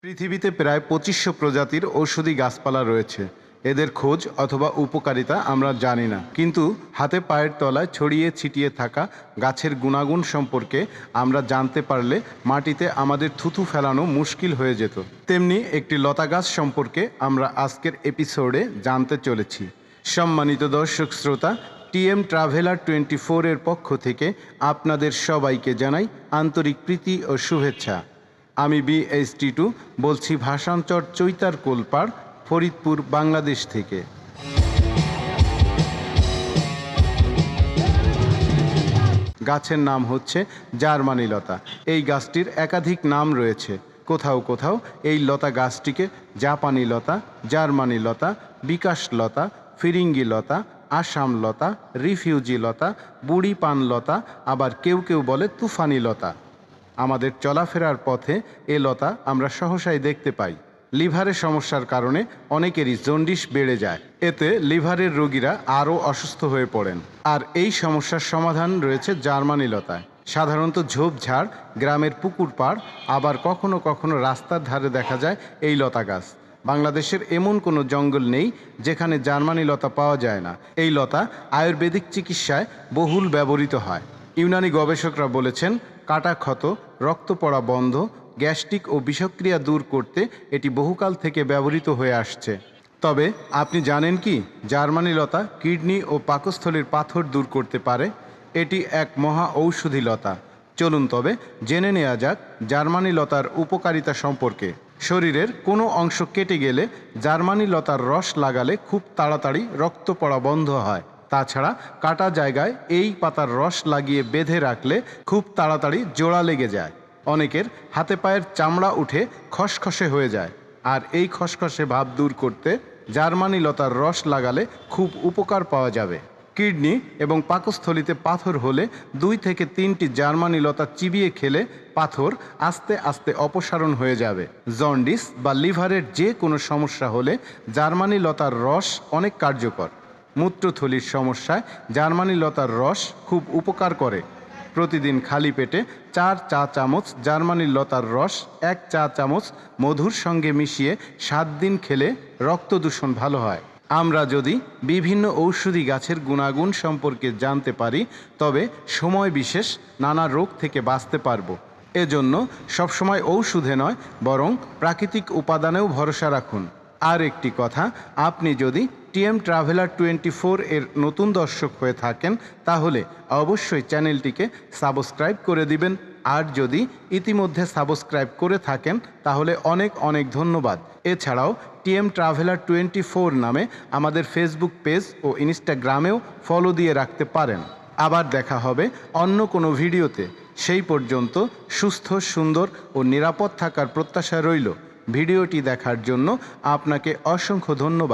পৃথিবীতে প্রায় ২৫০০ প্রজাতির ঔষধি গাছপালা রয়েছে। এদের খোঁজ অথবা উপকারিতা আমরা জানি না, কিন্তু হাতে পায়ের তলায় ছড়িয়ে ছিটিয়ে থাকা গাছের গুণাগুণ সম্পর্কে আমরা জানতে পারলে মাটিতে আমাদের থুথু ফেলানো মুশকিল হয়ে যেত। তেমনি একটি লতা গাছ সম্পর্কে আমরা আজকের এপিসোডে জানতে চলেছি। সম্মানিত দর্শক শ্রোতা, টিএম ট্রাভেলার 24 এর পক্ষ থেকে আপনাদের সবাইকে জানাই আন্তরিক প্রীতি ও শুভেচ্ছা। আমি BHT2 বলছি ভাষান্তর চৈতার কোলপাড়, ফরিদপুর, বাংলাদেশ থেকে। গাছের নাম হচ্ছে জার্মানি লতা। এই গাছটির একাধিক নাম রয়েছে। কোথাও কোথাও এই লতা গাছটিকে জাপানি লতা, জার্মানি লতা, বিকাশ লতা, ফিরিঙ্গি লতা, আসাম লতা, রিফিউজি লতা, বুড়ি পান লতা, আবার কেউ কেউ বলে তুফানি লতা। আমাদের চলাফেরার পথে এ লতা আমরা সহসাই দেখতে পাই। লিভারের সমস্যার কারণে অনেকেরই জন্ডিস বেড়ে যায়। এতে লিভারের রোগীরা আরও অসুস্থ হয়ে পড়েন। আর এই সমস্যার সমাধান রয়েছে জার্মানি লতায়। সাধারণত ঝোপঝাড়, গ্রামের পুকুর পাড়, আবার কখনো কখনো রাস্তার ধারে দেখা যায় এই লতা গাছ। বাংলাদেশের এমন কোনো জঙ্গল নেই যেখানে জার্মানি লতা পাওয়া যায় না। এই লতা আয়ুর্বেদিক চিকিৎসায় বহুল ব্যবহৃত হয়। ইউনানি গবেষকরা বলেছেন, কাটা ক্ষত, রক্ত পড়া বন্ধ, গ্যাস্ট্রিক ও বিষক্রিয়া দূর করতে এটি বহুকাল থেকে ব্যবহৃত হয়ে আসছে। তবে আপনি জানেন কি, জার্মানি লতা কিডনি ও পাকস্থলীর পাথর দূর করতে পারে? এটি এক মহা ঔষধি লতা। চলুন তবে জেনে নেওয়া যাক জার্মানি লতার উপকারিতা সম্পর্কে। শরীরের কোনো অংশ কেটে গেলে জার্মানি লতার রস লাগালে খুব তাড়াতাড়ি রক্ত পড়া বন্ধ হয়। তাছাড়া কাটা জায়গায় এই পাতার রস লাগিয়ে বেঁধে রাখলে খুব তাড়াতাড়ি জোড়া লেগে যায়। অনেকের হাতে পায়ের চামড়া উঠে খসখসে হয়ে যায়, আর এই খসখসে ভাব দূর করতে জার্মানি লতার রস লাগালে খুব উপকার পাওয়া যাবে। কিডনি এবং পাকস্থলীতে পাথর হলে 2 থেকে 3টি জার্মানি লতা চিবিয়ে খেলে পাথর আস্তে আস্তে অপসারণ হয়ে যাবে। জন্ডিস বা লিভারের যে কোনো সমস্যা হলে জার্মানি লতার রস অনেক কার্যকর। মূত্রথলির সমস্যায় জার্মানি লতার রস খুব উপকার করে। প্রতিদিন খালি পেটে 4 চা চামচ জার্মানি লতার রস 1 চা চামচ মধুর সঙ্গে মিশিয়ে 7 দিন খেলে রক্ত দূষণ ভালো হয়। আমরা যদি বিভিন্ন ঔষধি গাছের গুণাগুণ সম্পর্কে জানতে পারি, তবে সময় বিশেষ নানা রোগ থেকে বাঁচতে পারব। এজন্য সবসময় ঔষধে নয়, বরং প্রাকৃতিক উপাদানেও ভরসা রাখুন। আর একটি কথা, আপনি যদি টিএম ট্রাভেলার 24 এর নতুন দর্শক হয়ে থাকেন, তাহলে অবশ্যই চ্যানেলটিকে সাবস্ক্রাইব করে দিবেন। আর যদি ইতিমধ্যে সাবস্ক্রাইব করে থাকেন, তাহলে অনেক অনেক ধন্যবাদ। এছাড়াও টিএম ট্রাভেলার 24 নামে আমাদের ফেসবুক পেজ ও ইনস্টাগ্রামেও ফলো দিয়ে রাখতে পারেন। আবার দেখা হবে অন্য কোনো ভিডিওতে। সেই পর্যন্ত সুস্থ, সুন্দর ও নিরাপদ থাকার প্রত্যাশা রইল। ভিডিওটি দেখার জন্য আপনাকে অসংখ্য ধন্যবাদ।